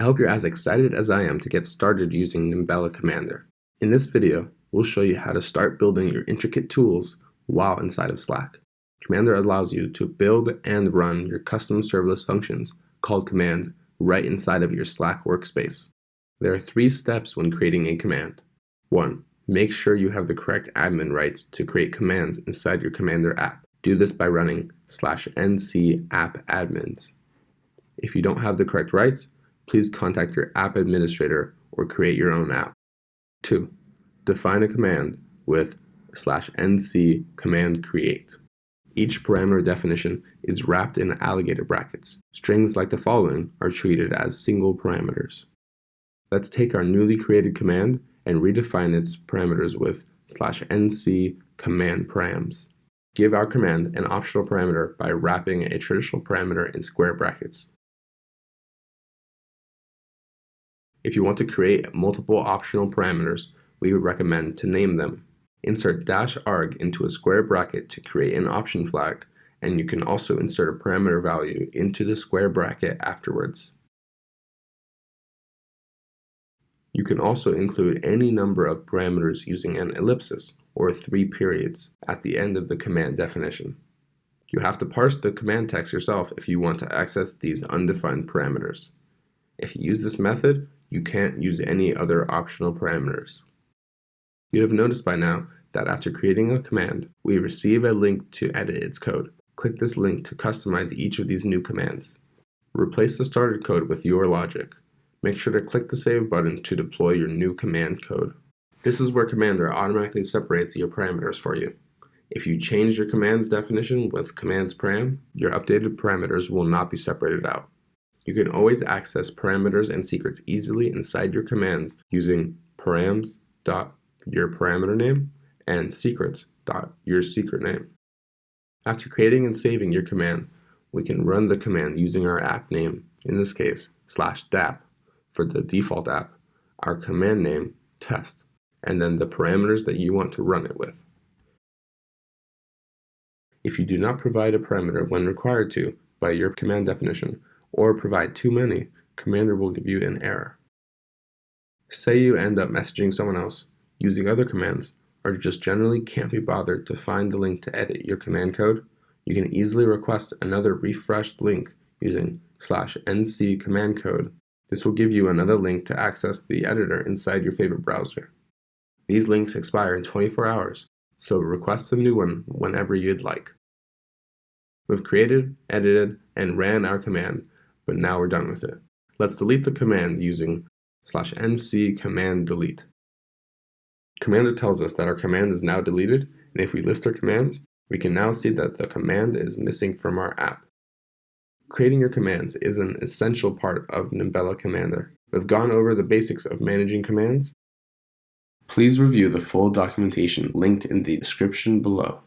hope you're as excited as I am to get started using Nimbella Commander. In this video, we'll show you how to start building your intricate tools while inside of Slack. Commander allows you to build and run your custom serverless functions, called commands, right inside of your Slack workspace. There are 3 steps when creating a command. 1. Make sure you have the correct admin rights to create commands inside your Commander app. Do this by running /nc app admins. If you don't have the correct rights, please contact your app administrator or create your own app. 2. Define a command with /nc command create. Each parameter definition is wrapped in alligator brackets. Strings like the following are treated as single parameters. Let's take our newly created command and redefine its parameters with /nc command params. Give our command an optional parameter by wrapping a traditional parameter in square brackets. If you want to create multiple optional parameters, we would recommend to name them. Insert -arg into a square bracket to create an option flag, and you can also insert a parameter value into the square bracket afterwards. You can also include any number of parameters using an ellipsis, or 3 periods, at the end of the command definition. You have to parse the command text yourself if you want to access these undefined parameters. If you use this method, you can't use any other optional parameters. You have noticed by now that after creating a command, we receive a link to edit its code. Click this link to customize each of these new commands. Replace the started code with your logic. Make sure to click the Save button to deploy your new command code. This is where Commander automatically separates your parameters for you. If you change your command's definition with commands param, your updated parameters will not be separated out. You can always access parameters and secrets easily inside your commands using params.yourParameterName and secrets.yourSecretName. After creating and saving your command, we can run the command using our app name, in this case /dap for the default app, our command name test, and then the parameters that you want to run it with. If you do not provide a parameter when required to by your command definition, or provide too many, Commander will give you an error. Say you end up messaging someone else, using other commands, or just generally can't be bothered to find the link to edit your command code, you can easily request another refreshed link using /nc command code. This will give you another link to access the editor inside your favorite browser. These links expire in 24 hours, so request a new one whenever you'd like. We've created, edited, and ran our command, but now we're done with it. Let's delete the command using /nc command delete. Commander tells us that our command is now deleted, and if we list our commands, we can now see that the command is missing from our app. Creating your commands is an essential part of Nimbella Commander. We've gone over the basics of managing commands. Please review the full documentation linked in the description below.